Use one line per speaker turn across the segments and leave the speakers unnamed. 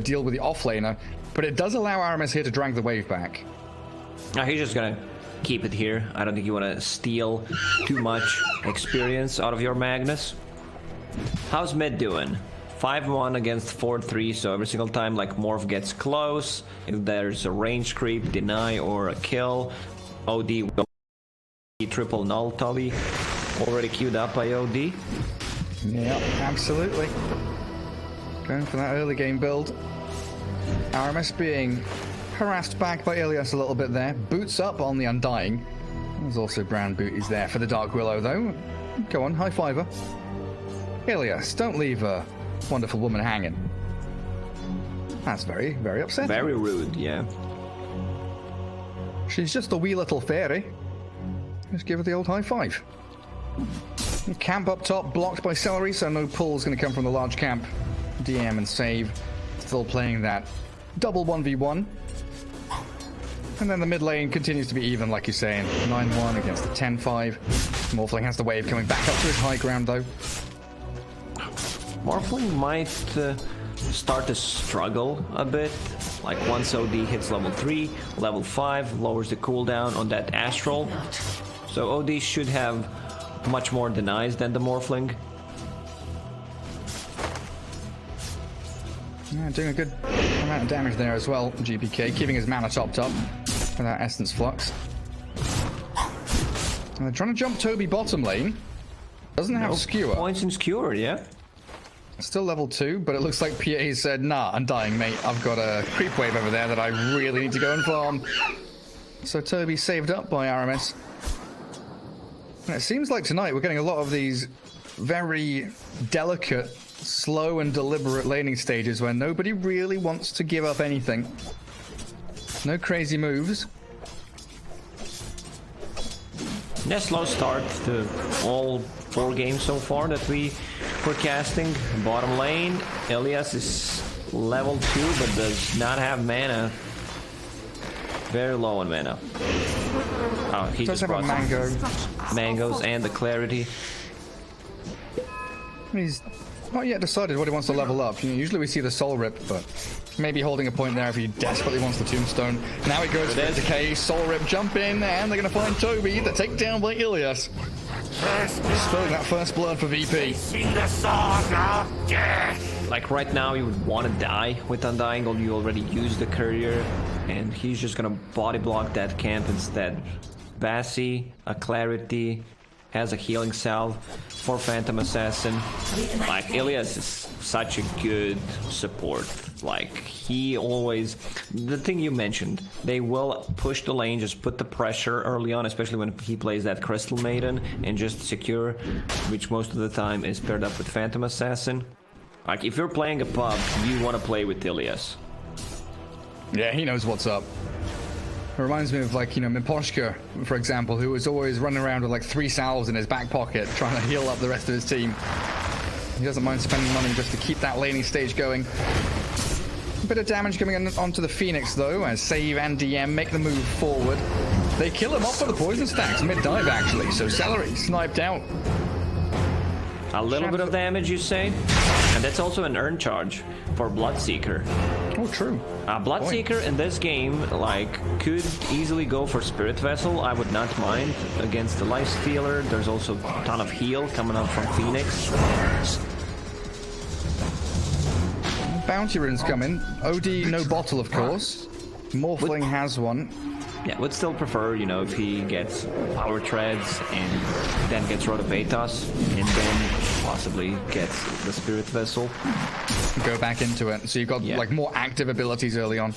deal with the offlaner, but it does allow Aramis here to drag the wave back.
He's just gonna keep it here. I don't think you want to steal too much experience out of your Magnus. How's mid doing? 5-1 against 4-3, so every single time like Morph gets close, if there's a range creep, deny, or a kill, OD will be triple null Tubby. Already queued up by OD.
Yeah, absolutely. Going for that early game build. Aramis being harassed back by Illias a little bit there. Boots up on the Undying. There's also Brown Booties there for the Dark Willow though. Go on, high fiver. Illias, don't leave a wonderful woman hanging. That's very, very upsetting.
Very rude, yeah.
She's just a wee little fairy. Just give her the old high five. Camp up top, blocked by Celery, so no pull's going to come from the large camp. DM and save. Still playing that double 1v1. And then the mid lane continues to be even, like you're saying. 9-1 against the 10-5. Morphling has the wave coming back up to his high ground, though.
Morphling might start to struggle a bit. Like once OD hits level 3, level 5 lowers the cooldown on that Astral. So OD should have much more denies than the Morphling.
Yeah, doing a good amount of damage there as well, GPK, keeping his mana topped up for that Essence Flux. And they're trying to jump Toby bottom lane. Doesn't have Skewer.
Points in Skewer, yeah.
Still level 2, but it looks like PA said, nah, Undying, mate. I've got a creep wave over there that I really need to go and farm. So Toby saved up by Aramis. And it seems like tonight we're getting a lot of these very delicate, slow and deliberate laning stages where nobody really wants to give up anything. No crazy moves.
Yeah, slow start to all 4 games so far that we were casting. Bottom lane, Illias is level 2 but does not have mana. Very low on mana. Oh, he just brought mangoes and the clarity.
He's not yet decided what he wants to level up. You know, usually we see the soul rip, but maybe holding a point there if he desperately wants the tombstone. Now he goes for the decay, soul rip, jump in, and they're going to find Toby. The takedown by Illias. Spilling that first blood for VP.
Like right now you would want to die with Undying, or you already used the courier, and he's just gonna body block that camp instead. Bassi, a clarity, has a healing salve for Phantom Assassin. Like Illias is such a good support. Like he always, the thing you mentioned, they will push the lane, just put the pressure early on, especially when he plays that Crystal Maiden and just secure, which most of the time is paired up with Phantom Assassin. Like if you're playing a pub, you want to play with Illias.
Yeah, he knows what's up. It reminds me of, like, you know, Miposhka, for example, who was always running around with like 3 salves in his back pocket trying to heal up the rest of his team. He doesn't mind spending money just to keep that laning stage going. A bit of damage coming onto the Phoenix though, as Save and DM make the move forward. They kill him off with the poison stacks, mid-dive actually, so Celery sniped out.
A little bit of damage, you say? And that's also an earn charge for Bloodseeker.
Oh, true.
Bloodseeker in this game, like, could easily go for Spirit Vessel. I would not mind against the Life Stealer. There's also a ton of heal coming up from Phoenix.
Bounty runes coming. OD, no bottle, of course. Morphling has one.
Yeah, would still prefer, you know, if he gets Power Treads and then gets Rotovatos and then possibly gets the Spirit Vessel.
Go back into it. So you've got like more active abilities early on.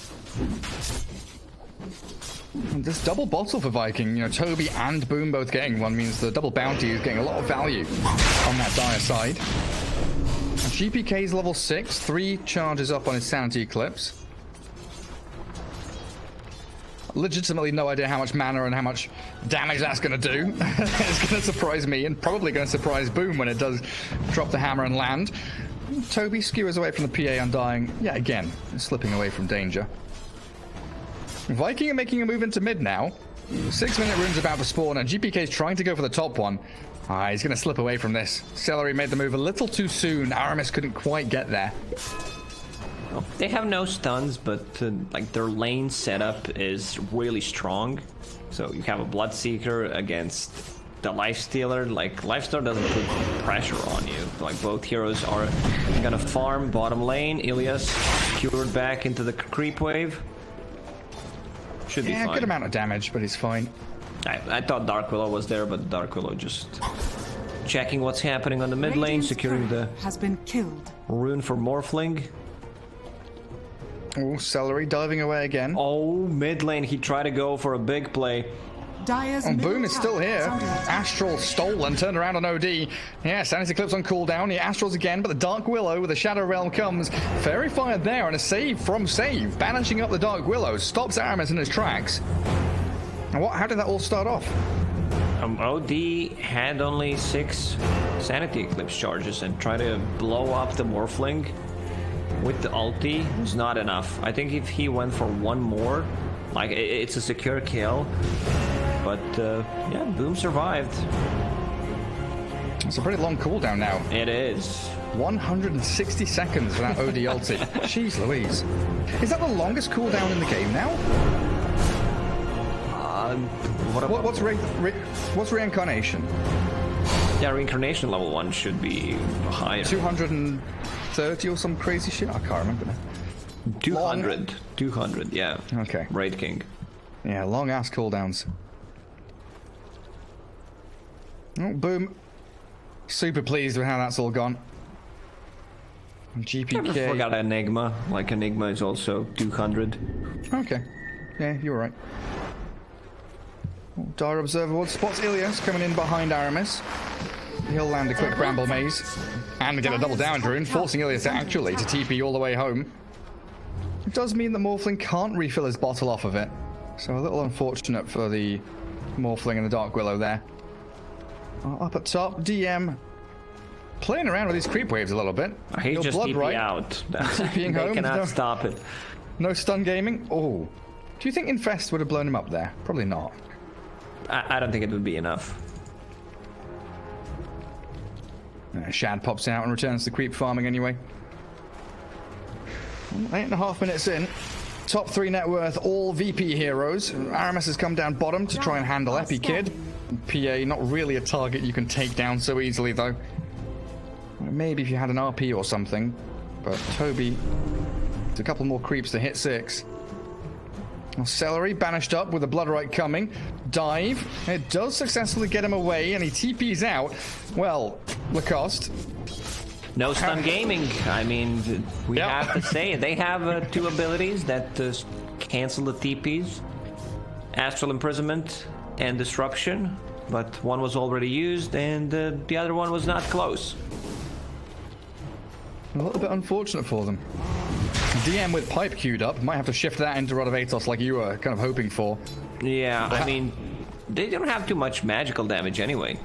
And this double bottle for Viking, you know, Toby and Boom both getting one means the double bounty is getting a lot of value on that dire side. GPK's level 6, 3 charges up on his Sanity Eclipse. Legitimately no idea how much mana and how much damage that's going to do. It's going to surprise me and probably going to surprise Boom when it does drop the hammer and land. Toby skewers away from the PA Undying. Yeah, again, slipping away from danger. Viking are making a move into mid now. 6-minute rune's about to spawn and GPK's trying to go for the top one. He's going to slip away from this. Celery made the move a little too soon. Aramis couldn't quite get there.
They have no stuns, but like their lane setup is really strong. So you have a Bloodseeker against the Lifestealer. Like Lifestealer doesn't put pressure on you. Like both heroes are gonna farm bottom lane. Illias cured back into the creep wave. Should be fine.
Yeah, good amount of damage, but he's fine.
I thought Dark Willow was there, but Dark Willow just checking what's happening on the mid lane, securing the
has been killed.
Rune for Morphling.
Oh, Celery diving away again.
Oh, mid lane, he tried to go for a big play.
And Boom is still here. Astral stole and turned around on OD. Yeah, Sanity Eclipse on cooldown. He Astrals again, but the Dark Willow with the Shadow Realm comes. Fairy Fire there, and a save from Save. Banishing up the Dark Willow. Stops Aramis in his tracks. And how did that all start off?
OD had only 6 Sanity Eclipse charges and tried to blow up the Morphling with the ulti was not enough. I think if he went for one more, like it's a secure kill. But yeah, Boom survived.
It's a pretty long cooldown now.
It is.
160 seconds for that OD ulti. Jeez Louise. Is that the longest cooldown in the game now? What's Reincarnation?
Yeah, Reincarnation level 1 should be higher.
230 or some crazy shit? I can't remember now.
200. 200, yeah.
Okay.
Raid King.
Yeah, long ass cooldowns. Oh, Boom. Super pleased with how that's all gone. GPK.
Never forgot Enigma. Like, Enigma is also 200.
Okay. Yeah, you're right. Oh, Dire Observer spots Illias coming in behind Aramis. He'll land a quick Bramble Maze. And get a double down rune, forcing Illias actually to TP all the way home. It does mean that Morphling can't refill his bottle off of it. So a little unfortunate for the Morphling and the Dark Willow there. Up at top, DM playing around with these creep waves a little bit.
He just TP
right?
out.
TPing
they
home.
cannot stop it.
No stun gaming. Oh, do you think Infest would have blown him up there? Probably not.
I don't think it would be enough.
Shad pops out and returns to creep farming anyway. 8.5 minutes in. Top 3 net worth, all VP heroes. Aramis has come down bottom to try and handle Epikid. PA, not really a target you can take down so easily, though. Maybe if you had an RP or something. But Toby, it's a couple more creeps to hit 6. Well, Celery banished up with a Bloodrite coming. Dive. It does successfully get him away, and he TPs out. Well, Lacoste.
No stun gaming. I mean, we have to say they have 2 abilities that cancel the TPs. Astral Imprisonment and Disruption. But one was already used, and the other one was not close.
A little bit unfortunate for them. DM with Pipe queued up. Might have to shift that into Rod of Atos like you were kind of hoping for.
Yeah, I mean, they don't have too much magical damage anyway.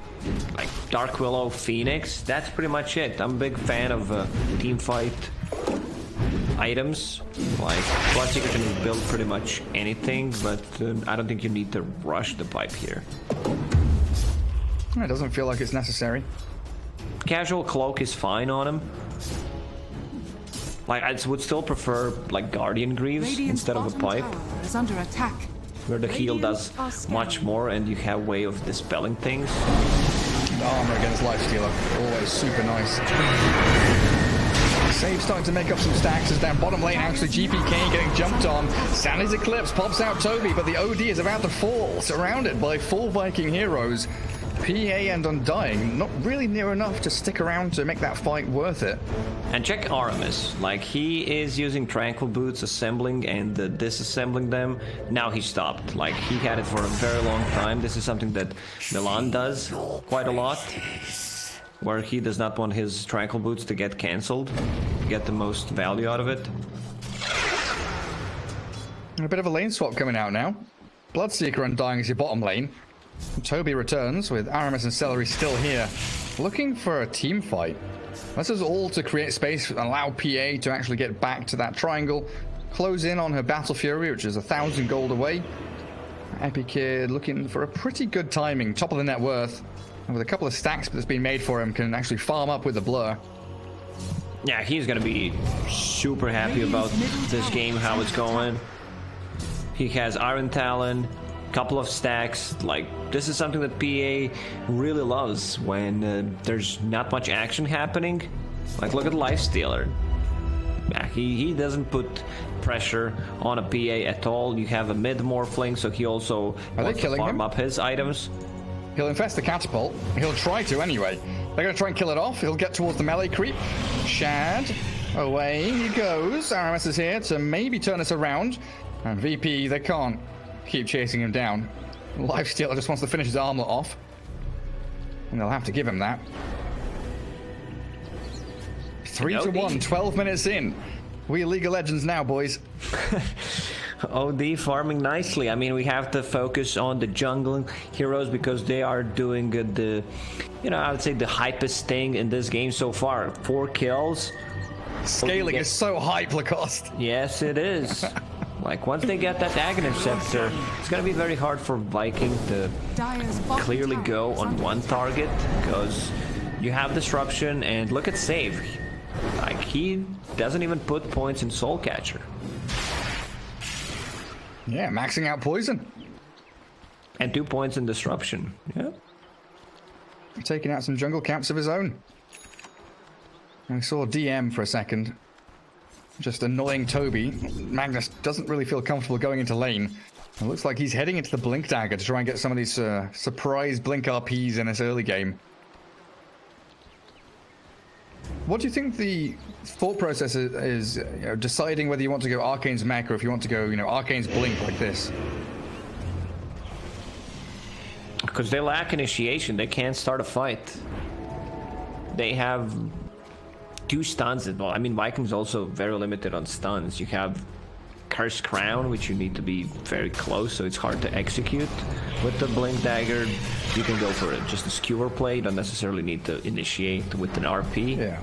Like Dark Willow, Phoenix, that's pretty much it. I'm a big fan of team fight items. Like, Bloodseeker can build pretty much anything, but I don't think you need to rush the pipe here.
It doesn't feel like it's necessary.
Casual Cloak is fine on him. Like, I would still prefer, like, Guardian Greaves instead of a pipe.
Is under attack.
Where the heal does much more and you have way of dispelling things.
Armor against Lifestealer. Always super nice. Save starting to make up some stacks as down bottom lane. Actually, GPK getting jumped on. Sandy's Eclipse pops out Toby, but the OD is about to fall. Surrounded by 4 Viking heroes. PA and Undying, not really near enough to stick around to make that fight worth it.
And check Aramis, like he is using Tranquil Boots, assembling and disassembling them. Now he stopped, like he had it for a very long time. This is something that Milan does quite a lot, where he does not want his Tranquil Boots to get cancelled, to get the most value out of it.
A bit of a lane swap coming out now. Bloodseeker Undying is your bottom lane. Toby returns with Aramis and Celery still here, looking for a team fight. This is all to create space and allow PA to actually get back to that triangle, close in on her Battle Fury, which is 1,000 gold away. Epikid looking for a pretty good timing, top of the net worth, and with a couple of stacks that's been made for him, can actually farm up with the blur.
Yeah, he's gonna be super happy about this game, how it's going. He has Iron Talon, couple of stacks. Like, this is something that PA really loves when there's not much action happening. Like, look at Lifestealer. Yeah, he doesn't put pressure on a PA at all. You have a mid morphling, so he also wants to farm up his items.
He'll infest the catapult. He'll try to anyway. They're going to try and kill it off. He'll get towards the melee creep. Shad, away he goes. RMS is here to maybe turn us around. And VP, they can't keep chasing him down. Lifestealer just wants to finish his armlet off. And they'll have to give him that. 3-1, 12 minutes in. We League of Legends now, boys.
OD farming nicely. I mean, we have to focus on the jungling heroes because they are doing the, you know, I would say the hypest thing in this game so far. 4 kills.
Scaling is so hype, Lacoste.
Yes, it is. Like, once they get that Aghanim Scepter, it's gonna be very hard for Viking to clearly go on one target because you have disruption and look at save. Like, he doesn't even put points in Soul Catcher.
Yeah, maxing out poison.
And 2 points in disruption. Yeah.
Taking out some jungle camps of his own. I saw DM for a second. Just annoying Toby. Magnus doesn't really feel comfortable going into lane. It looks like he's heading into the Blink Dagger to try and get some of these surprise Blink RPs in this early game. What do you think the thought process is you know, deciding whether you want to go Arcane's Mech or if you want to go, you know, Arcane's Blink like this?
Because they lack initiation, they can't start a fight. They have 2 stuns. Well, I mean, Viking's also very limited on stuns. You have Cursed Crown, which you need to be very close, so it's hard to execute. With the Blink Dagger, you can go for it. Just a skewer play, you don't necessarily need to initiate with an RP.
Yeah.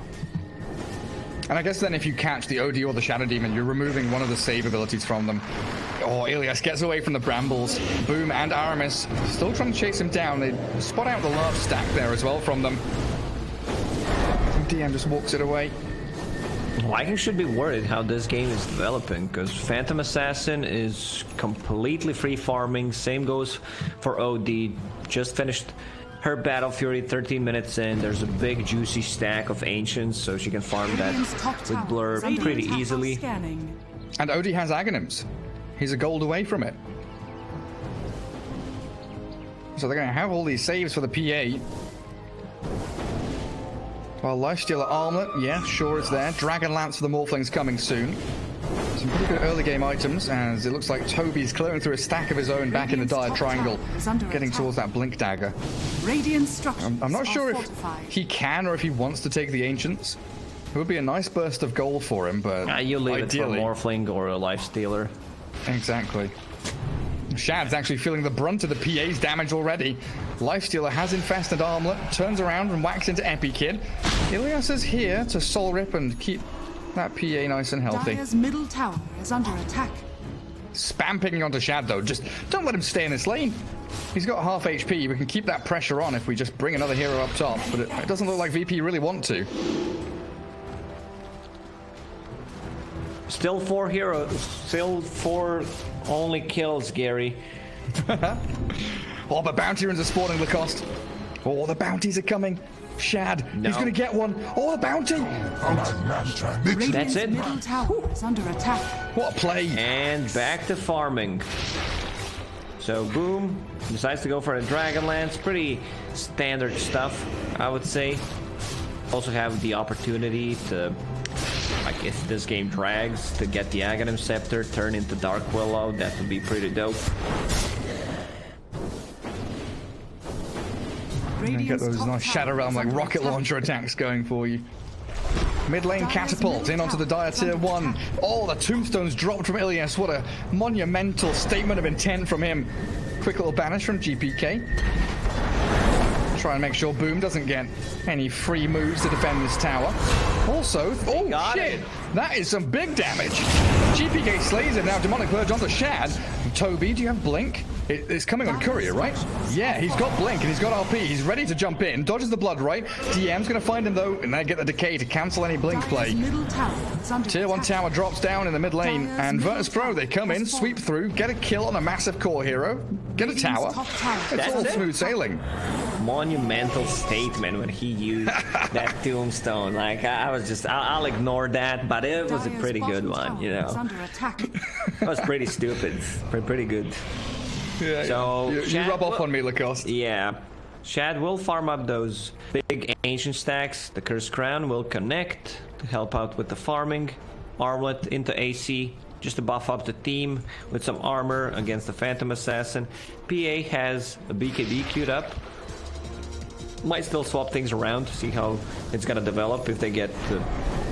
And I guess then if you catch the OD or the Shadow Demon, you're removing one of the save abilities from them. Oh, Illias gets away from the Brambles. Boom and Aramis still trying to chase him down. They spot out the large stack there as well from them. DM just walks it away.
Viking should be worried how this game is developing, because Phantom Assassin is completely free farming. Same goes for OD. Just finished her Battle Fury 13 minutes in. There's a big juicy stack of Ancients, so she can farm that with Blur pretty easily.
And OD has Aghanims. He's a gold away from it. So they're going to have all these saves for the PA. Well, Lifestealer Armlet, yeah, sure it's there. Dragon Lance for the Morphlings coming soon. Some pretty good early game items, as it looks like Toby's clearing through a stack of his own back in the dire triangle, getting towards that Blink Dagger. I'm not sure if he can or if he wants to take the Ancients. It would be a nice burst of gold for him, but
you leave
ideally,
it for Morphling or a Lifestealer.
Exactly. Shad's actually feeling the brunt of the PA's damage already. Lifestealer has infested Armlet, turns around and whacks into Epikid. Illias is here to soul rip and keep that PA nice and healthy.
Dire's middle tower is under attack.
Spam picking onto Shad though, just don't let him stay in this lane. He's got half HP, we can keep that pressure on if we just bring another hero up top, but it doesn't look like VP really want to.
Still 4 heroes, still 4 only kills, Gary.
Oh, but bounty runs are spawning, Lacoste. Oh, the bounties are coming. Shad, he's gonna get one. Oh, the bounty!
That's it.
Middle tower is under attack.
What a play!
And back to farming. So Boom decides to go for a Dragon Lance. Pretty standard stuff, I would say. Also have the opportunity to, like, if this game drags, to get the Aghanim Scepter, turn into Dark Willow. That would be pretty dope.
Get those nice Shadow Realm like rocket launcher attacks going for you. Mid lane catapult in onto the Dire Tier 1. Oh, the tombstones dropped from Illias. What a monumental statement of intent from him. Quick little banish from GPK. Try and make sure Boom doesn't get any free moves to defend this tower. Also, oh shit, that is some big damage. GPK slays it now. Demonic Purge onto Shad. Toby, do you have Blink? It's coming on Courier, right? Yeah, he's got Blink and he's got RP. He's ready to jump in. Dodges the blood, right? DM's going to find him, though, and then get the Decay to cancel any Blink play. Tier 1 tower drops down in the mid lane, and Virtus Pro, they come in, sweep through, get a kill on a massive core hero, get a tower. It's all smooth sailing.
Monumental statement when he used that tombstone. Like, I was just, I'll ignore that, but it was a pretty good one, you know. It was pretty stupid, pretty good.
Yeah, so you rub off on me, Lacoste.
Yeah. Shad will farm up those big ancient stacks. The Cursed Crown will connect to help out with the farming. Armlet into AC just to buff up the team with some armor against the Phantom Assassin. PA has a BKB queued up. Might still swap things around to see how it's gonna develop. If they get,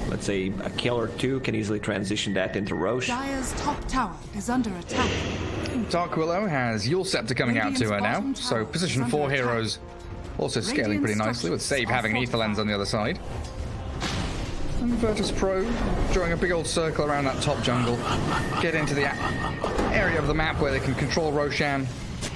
let's say, a kill or two, can easily transition that into Roche.
Dire's top tower is under attack.
Dark Willow has Yule Scepter coming out to her now, so position 4 heroes also scaling pretty nicely, with Save having an Ether Lens on the other side. And Virtus Pro drawing a big old circle around that top jungle, get into the area of the map where they can control Roshan,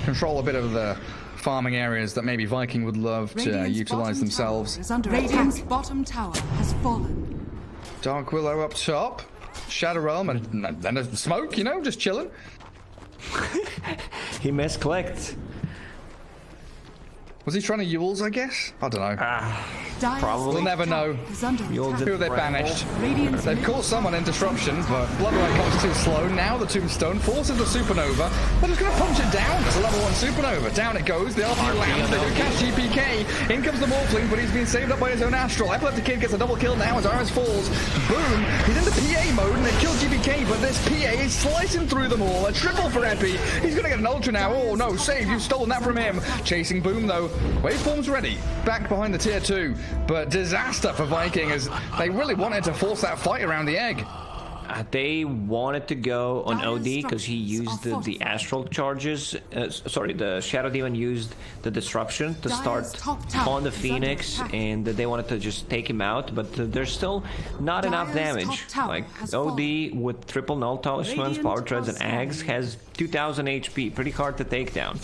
control a bit of the farming areas that maybe Viking would love to utilize themselves.
Radiant's bottom tower has fallen.
Dark Willow up top, Shadow Realm, and then a smoke, you know, just chilling.
He misclicked.
Was he trying to Yules, I guess? I don't know.
Probably.
We'll never know who they banished. They've caught someone in disruption, but Bloodlight comes too slow. Now the Tombstone forces the Supernova. They're just going to punch it down. It's a level 1 Supernova. Down it goes. The RP lands. They do catch GPK. In comes the Morphling, but he's been saved up by his own Astral. Epileptic Kid gets a double kill now as Iris falls. Boom. He's into PA mode, and they've killed GPK, but this PA is slicing through them all. A triple for Epi. He's going to get an Ultra now. Oh, no. Save. You've stolen that from him. Chasing Boom, though. Waveform's ready. Back behind the tier 2. But disaster for Viking as they really wanted to force that fight around the egg.
They wanted to go on OD because he used the astral charges. Sorry, the Shadow Demon used the disruption to start on the Phoenix, and they wanted to just take him out. But there's still not enough damage. Like OD with triple null talismans, power treads, and Ags has 2000 HP. Pretty hard to take down.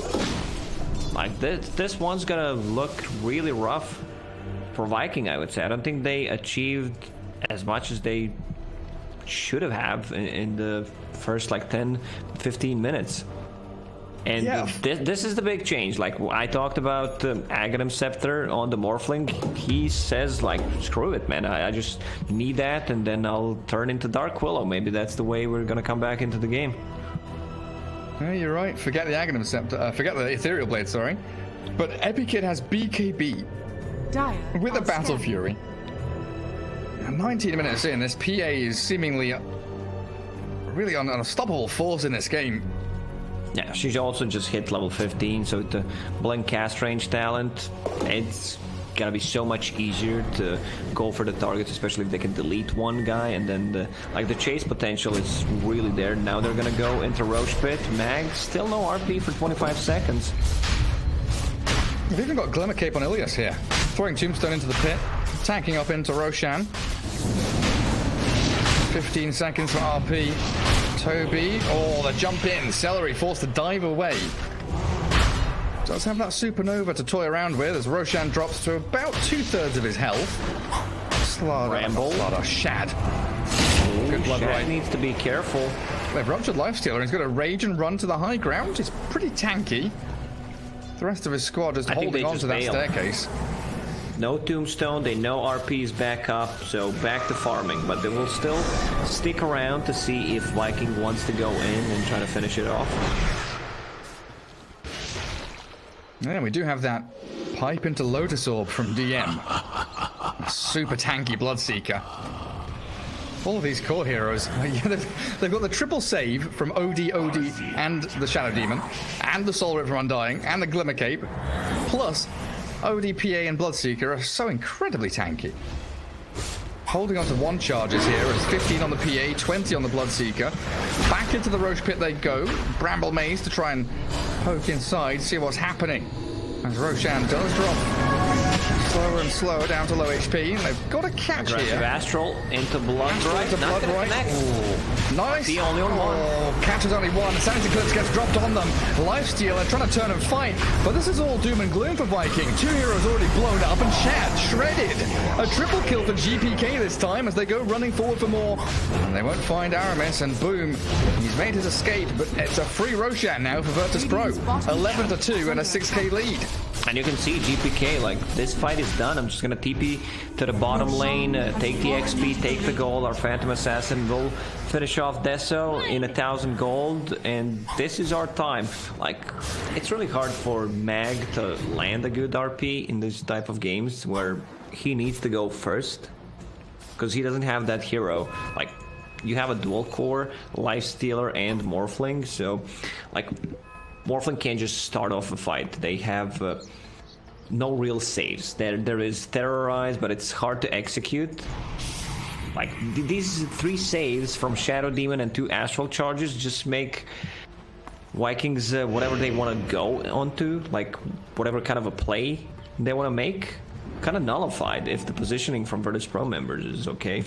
Like this one's gonna look really rough for Viking, I would say. I don't think they achieved as much as they should have in the first like 10-15 minutes. And yeah. This is the big change. Like I talked about Aghanim Scepter on the Morphling. He says like, screw it, man. I just need that, and then I'll turn into Dark Willow. Maybe that's the way we're gonna come back into the game.
Yeah, you're right. Forget the Aghanim Scepter. Forget the Ethereal Blade, sorry. But Epikid has BKB with a Battle Fury. 19 minutes in, this PA is seemingly really an unstoppable force in this game.
Yeah, she's also just hit level 15, so with the Blink cast range talent, it's gonna be so much easier to go for the targets, especially if they can delete one guy, and then the chase potential is really there. Now they're gonna go into Roche Pit. Mag, still no RP for 25 seconds.
We've even got Glimmer Cape on Illias here. Throwing Tombstone into the pit, tanking up into Roshan. 15 seconds for RP. Toby, oh, the jump in. Celery forced to dive away. Does have that Supernova to toy around with as Roshan drops to about 2/3 of his health. Slaughter, Shad. Good blood right.
Needs to be careful.
They've ruptured Lifestealer and he's got to rage and run to the high ground. He's pretty tanky. The rest of his squad is holding on to that staircase.
No Tombstone, they know RP is back up, so back to farming. But they will still stick around to see if Viking wants to go in and try to finish it off.
Yeah, we do have that pipe into Lotus Orb from DM. A super tanky Bloodseeker. All of these core heroes, they've got the triple save from OD, and the Shadow Demon, and the Soul Rip from Undying, and the Glimmer Cape, plus OD, PA, and Bloodseeker are so incredibly tanky. Holding on to 1 charges here, it's 15 on the PA, 20 on the Bloodseeker. Back into the Roche Pit they go. Bramble Maze to try and poke inside, see what's happening. As Roshan does drop slower and slower, down to low HP. And they've got a catch
Aggressive
here.
Astral into Bloodbright.
Into
Not gonna
Bloodbright.
connect.
Ooh, nice.
The only one.
Oh, catches only one. Sanity Eclipse gets dropped on them. Lifesteal, they're trying to turn and fight. But this is all doom and gloom for Viking. 2 heroes already blown up and Shad shredded. A triple kill for GPK this time as they go running forward for more. And they won't find Aramis, and boom, he's made his escape. But it's a free Roshan now for Virtus Pro. 11-2 and a 6k lead.
And you can see GPK, like, this fight is done. I'm just gonna TP to the bottom lane, take the XP, take the gold. Our Phantom Assassin will finish off Deso in 1,000 gold, and this is our time. Like, it's really hard for Mag to land a good RP in this type of games where he needs to go first, because he doesn't have that hero. Like, you have a dual core, Lifestealer and Morphling, so, like, Morphling can't just start off a fight. They have no real saves. There is Terrorize, but it's hard to execute. Like, these 3 saves from Shadow Demon and 2 Astral Charges just make Vikings whatever they want to go onto, like whatever kind of a play they want to make, kind of nullified if the positioning from Virtus Pro members is okay.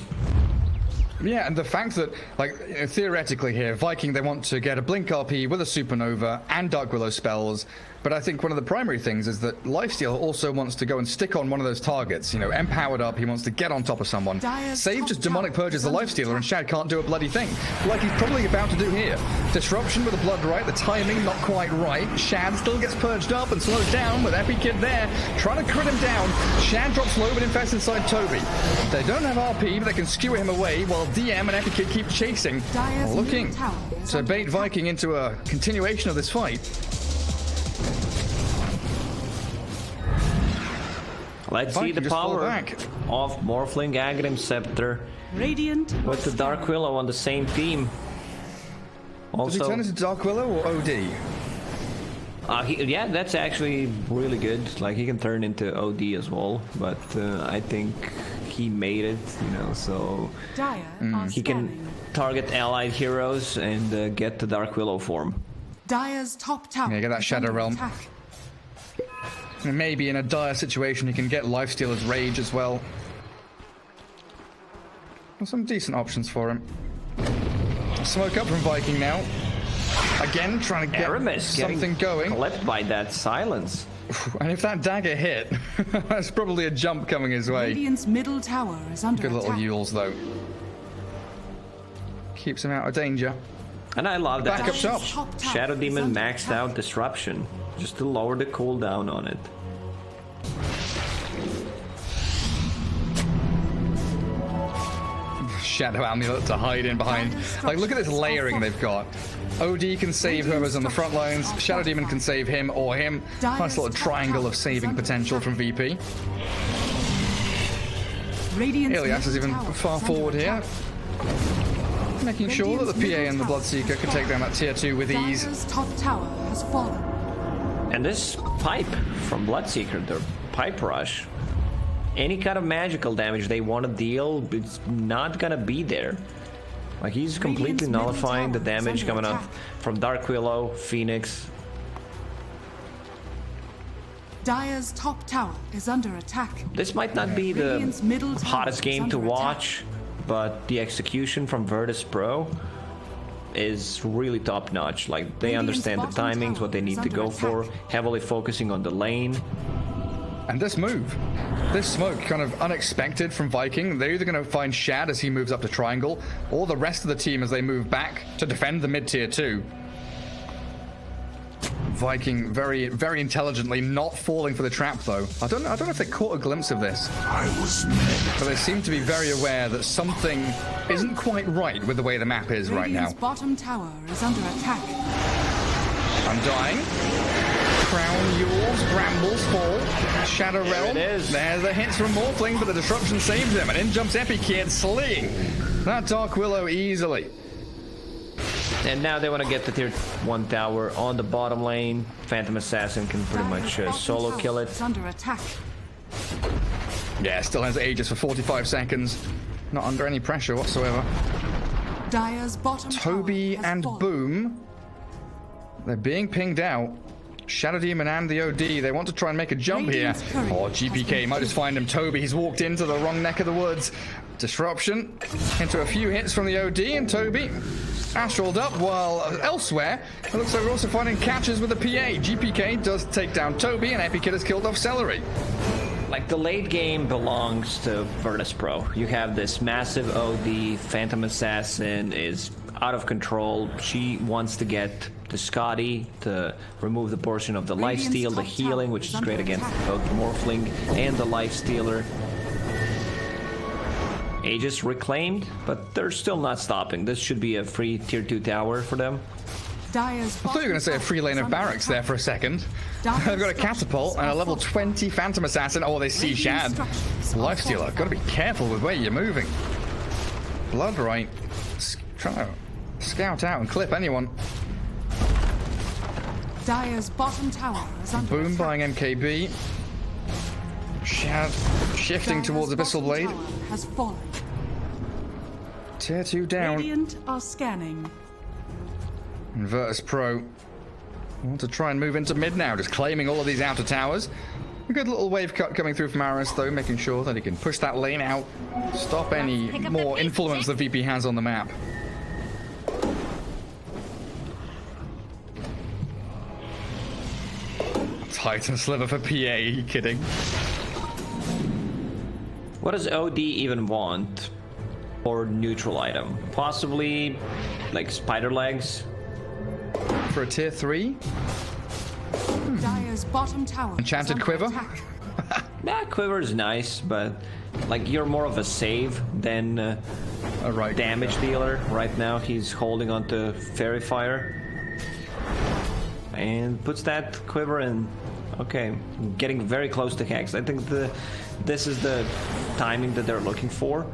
Yeah, and the fact that, like, theoretically here, Viking, they want to get a Blink RP with a Supernova and Dark Willow spells, but I think one of the primary things is that Lifesteal also wants to go and stick on one of those targets. You know, empowered up, he wants to get on top of someone. Save just Demonic Purges the Lifestealer, and Shad can't do a bloody thing, like he's probably about to do here. Disruption with the Bloodbright, the timing not quite right. Shad still gets purged up and slowed down with Epi Kid there, trying to crit him down. Shad drops low but infests inside Toby. They don't have RP, but they can skewer him away while DM and Epi Kid keep chasing, looking to bait Viking into a continuation of this fight.
Let's see the power of Morphling Aghanim Scepter
Radiant
with the Dark Willow on the same team. Also,
does he turn into Dark Willow or OD?
Yeah, that's actually really good. Like, he can turn into OD as well, but I think he made it, you know, so he can target allied heroes and get the Dark Willow form.
Dire's top tower.
Yeah, get that Shadow Realm. Attack. And maybe in a dire situation, he can get Lifestealer's Rage as well. There's some decent options for him. Smoke up from Viking now. Again, trying to get
Aramis
something going.
Clipped by that silence.
And if that dagger hit, that's probably a jump coming his way.
Radiant's middle tower is under
Good little
attack.
Yules, though. Keeps him out of danger.
And I love that.
Back up top.
Shadow Demon maxed out Disruption, just to lower the cooldown on it.
Shadow Amulet to hide in behind. Like, look at this layering they've got. OD can save whoever's on the front lines. Shadow Demon can save him or him. Nice little triangle of saving potential from VP. Illias is even far forward here, making sure that the PA and the Bloodseeker can take down that tier 2 with ease.
Top tower has fallen.
And this pipe from Bloodseeker, the pipe rush, any kind of magical damage they want to deal, it's not gonna be there. Like, he's completely nullifying the damage coming up from Dark Willow, Phoenix.
Dire's top tower is under attack.
This might not be the hottest game to watch, but the execution from Virtus Pro is really top notch. Like, they understand the timings, what they need to go for, heavily focusing on the lane.
And this move, this smoke, kind of unexpected from Viking. They're either going to find Shad as he moves up to triangle, or the rest of the team as they move back to defend the mid tier 2. Viking very, very intelligently not falling for the trap, though. I don't know if they caught a glimpse of this, but they seem to be very aware that something isn't quite right with the way the map is right now.
Bottom tower is under attack.
Undying. Crown, Yules, Brambles fall. Shadow Realm. There's the hits from Morphling, but the disruption saves him. And in jumps Epi Kid, slaying that Dark Willow easily.
And now they want to get the tier 1 tower on the bottom lane. Phantom Assassin can pretty much solo kill it.
Under attack.
Yeah, still has Aegis for 45 seconds. Not under any pressure whatsoever.
Dire's bottom
Toby
tower
and
fallen.
Boom. They're being pinged out. Shadow Demon and the OD, they want to try and make a jump here. Oh, GPK might just find him. Toby, he's walked into the wrong neck of the woods. Disruption into a few hits from the OD, and Toby astraled up, while elsewhere it looks like we're also finding catches with the PA. GPK does take down Toby, and Epikid has killed off Celery.
Like, the late game belongs to Virtus Pro. You have this massive OD, Phantom Assassin is out of control. She wants to get the Scotty to remove the portion of the lifesteal, the healing, which is great against both Morphling and the lifestealer. Aegis reclaimed, but they're still not stopping. This should be a free tier 2 tower for them.
I thought you were going to say a free lane of barracks there for a second. They've got a catapult and a level 20 Phantom Assassin. Oh, they see Shad. Lifestealer, got to be careful with where you're moving. Bloodright, trying to scout out and clip anyone.
Dire's bottom tower is under
Boom
attack.
buying MKB. Shad shifting towards Abyssal Blade.
Has fallen.
Tier 2 down.
Radiant are scanning.
And Virtus Pro want to try and move into mid now, just claiming all of these outer towers. A good little wave cut coming through from Aris, though, making sure that he can push that lane out, stop any more influence the VP has on the map. Titan Sliver for PA, are you kidding?
What does OD even want for neutral item? Possibly, like, spider legs?
For a tier 3?
Dire's bottom tower is
Enchanted
under
Quiver?
attack.
Yeah, Quiver is nice, but like, you're more of a save than
Right,
damage dealer. Right now he's holding onto Fairy Fire and puts that Quiver in. Okay, getting very close to Hex. I think this is the timing that they're looking for.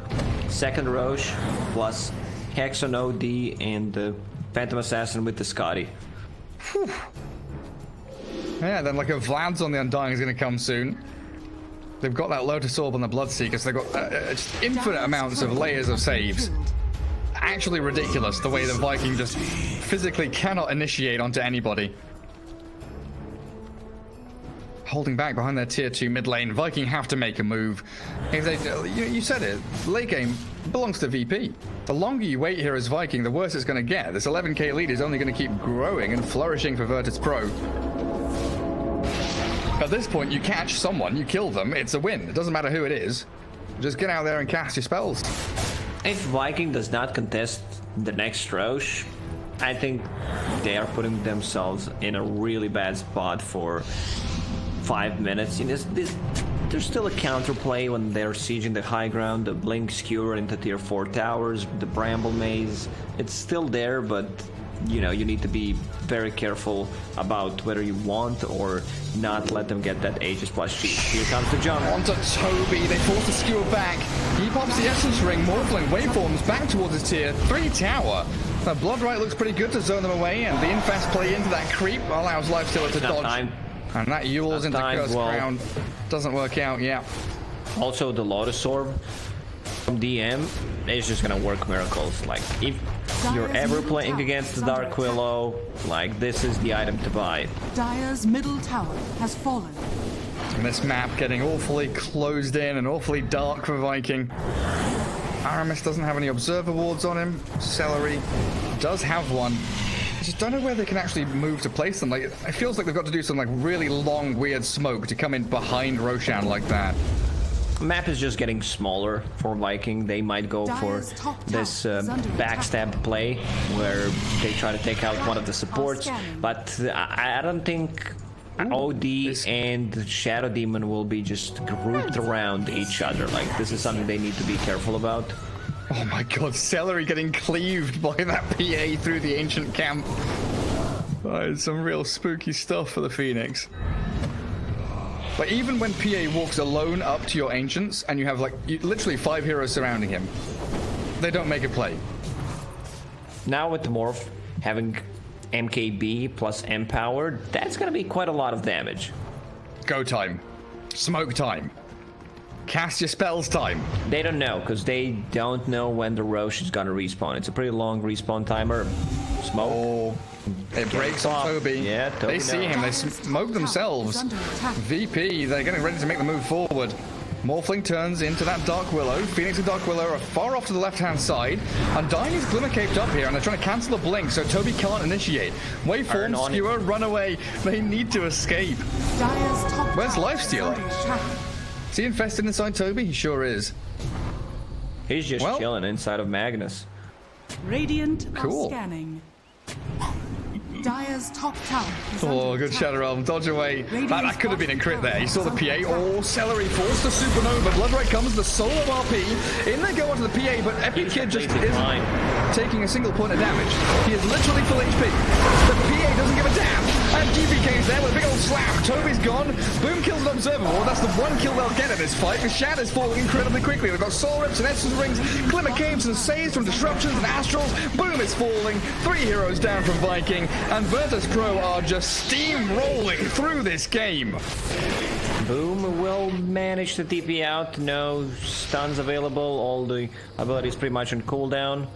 Second Roche plus Hex on OD and the Phantom Assassin with the Scotty.
Whew. Yeah, then like a Vlad's on the Undying is going to come soon. They've got that Lotus Orb on the Bloodseeker, so they've got just infinite amounts of layers of saves. Actually ridiculous the way the Viking just physically cannot initiate onto anybody. Holding back behind their tier 2 mid lane, Viking have to make a move. If they, you said it, late game belongs to VP. The longer you wait here as Viking, the worse it's going to get. This 11k lead is only going to keep growing and flourishing for Virtus Pro. At this point, you catch someone, you kill them, it's a win. It doesn't matter who it is. Just get out there and cast your spells.
If Viking does not contest the next Roche, I think they are putting themselves in a really bad spot for 5 minutes. You know, there's still a counterplay when they're sieging the high ground, the Blink Skewer into tier 4 towers, the Bramble Maze. It's still there, but you know, you need to be very careful about whether you want or not let them get that Aegis plus cheat. Here comes the jump.
Onto Toby, they force the Skewer back. He pops the Essence Ring, Morphling waveforms back towards his tier 3 tower. Now Bloodright looks pretty good to zone them away, and the Infest play into that creep allows Lifestealer to dodge.
Time.
And that Yule's into Cursed Crown. Doesn't work out, yeah.
Also, the Lotus Orb from DM is just gonna work miracles. Like, if you're ever playing against the Dark Willow, like, this is the item to buy.
Dire's middle tower has fallen.
And this map getting awfully closed in and awfully dark for Viking. Aramis doesn't have any Observer wards on him. Celery does have one. I just don't know where they can actually move to place them. Like, it feels like they've got to do some like really long, weird smoke to come in behind Roshan like that.
Map is just getting smaller for Viking. They might go for this backstab play where they try to take out one of the supports, but I don't think OD and Shadow Demon will be just grouped around each other. Like, this is something they need to be careful about.
Oh my god, Celery getting cleaved by that PA through the ancient camp. That is some real spooky stuff for the Phoenix. But even when PA walks alone up to your ancients and you have like literally 5 heroes surrounding him, they don't make a play.
Now with the Morph having MKB plus Empower, that's gonna be quite a lot of damage.
Go time. Smoke time. Cast your spells time.
They don't know, because they don't know when the Roche is gonna respawn. It's a pretty long respawn timer. Smoke.
Oh, it breaks on Toby.
Yeah, Toby
they see him. They smoke themselves. VP, they're getting ready to make the move forward. Morphling turns into that Dark Willow. Phoenix and Dark Willow are far off to the left-hand side. Undying is Glimmer caped up here, and they're trying to cancel the blink, so Toby can't initiate. Waveform, Skewer, run away. They need to escape. Where's Lifestealer? Is he infested inside Toby? He sure is.
He's just chilling inside of Magnus.
Radiant are scanning. Dire's top tower is
Oh, good Shadow Realm. Dodge away. That could have been a crit there. You saw the PA. Oh, Celery forced the Supernova. Bloodray comes, the solo RP. In they go onto the PA, but Epic Kid just isn't taking a single point of damage. He is literally full HP. The PA doesn't give a damn. And GPK's there with a big old slap. Toby's gone. Boom kills an Observable. That's the one kill they'll get in this fight. The Shadow's falling incredibly quickly. They've got Soul Rips and Essence Rings. Glimmer Caves and Saves from Disruptions and Astrals. Boom is falling. 3 heroes down from Viking. And Virtus Pro are just steamrolling through this game.
Boom will manage to TP out. No stuns available. All the abilities pretty much on cooldown.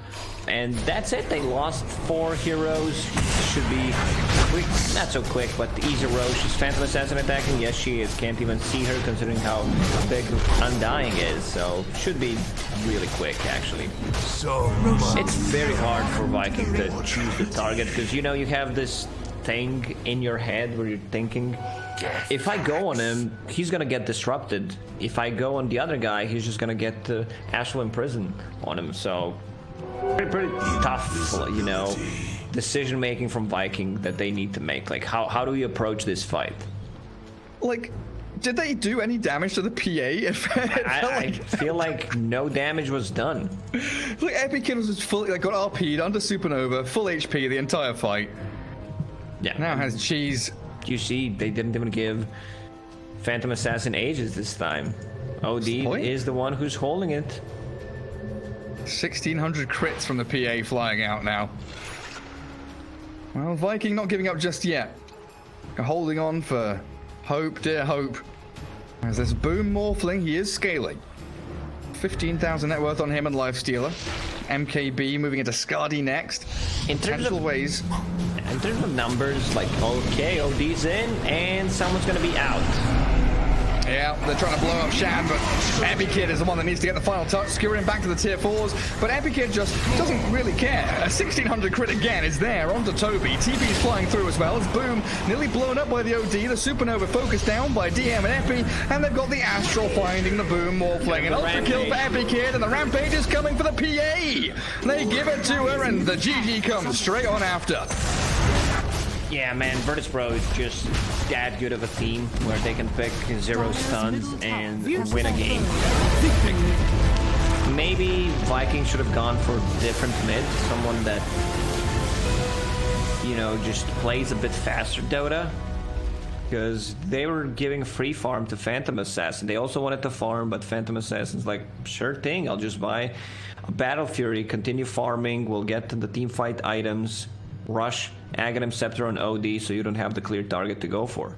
And that's it. They lost 4 heroes. Should be quick. Not so quick, but easy Roche. Is Phantom Assassin attacking? Yes, she is. Can't even see her considering how big Undying is. So should be really quick, actually.
So
it's very hard for Viking to choose the target because you know you have this thing in your head where you're thinking, if I go on him, he's gonna get disrupted. If I go on the other guy, he's just gonna get Astral Imprison on him. So pretty tough, you know, decision making from Viking that they need to make. Like, how do we approach this fight?
Like, did they do any damage to the PA?
I feel like no damage was done.
Like, Epic Kid was just fully, like, got RP'd under Supernova, full HP the entire fight.
Yeah.
Now has Cheese.
You see, they didn't even give Phantom Assassin Aegis this time. OD is the one who's holding it.
1,600 crits from the PA flying out now. Well, Viking not giving up just yet. Holding on for hope, dear hope. As this Boom Morphling, he is scaling. 15,000 net worth on him and Lifestealer. MKB moving into Skadi next.
In terms of numbers, like, okay, OD's in, and someone's gonna be out.
Yeah, they're trying to blow up Shan, but Epic Kid is the one that needs to get the final touch, skewering back to the tier 4s, but Epic Kid just doesn't really care. A 1,600 crit again is there onto Toby. TP's flying through as well. As Boom nearly blown up by the OD, the Supernova focused down by DM and Epi, and they've got the Astral finding the Boom Morphling. An ultra kill for Epic Kid, and the Rampage is coming for the PA. They give it to her, and the GG comes straight on after.
Yeah, man, Virtus Pro is just that good of a team where they can pick 0 stuns and win a game. Maybe Vikings should have gone for different mid, someone that, you know, just plays a bit faster Dota. Because they were giving free farm to Phantom Assassin. They also wanted to farm, but Phantom Assassin's like, sure thing, I'll just buy a Battle Fury, continue farming, we'll get to the team fight items, rush Aghanim Scepter on OD so you don't have the clear target to go for.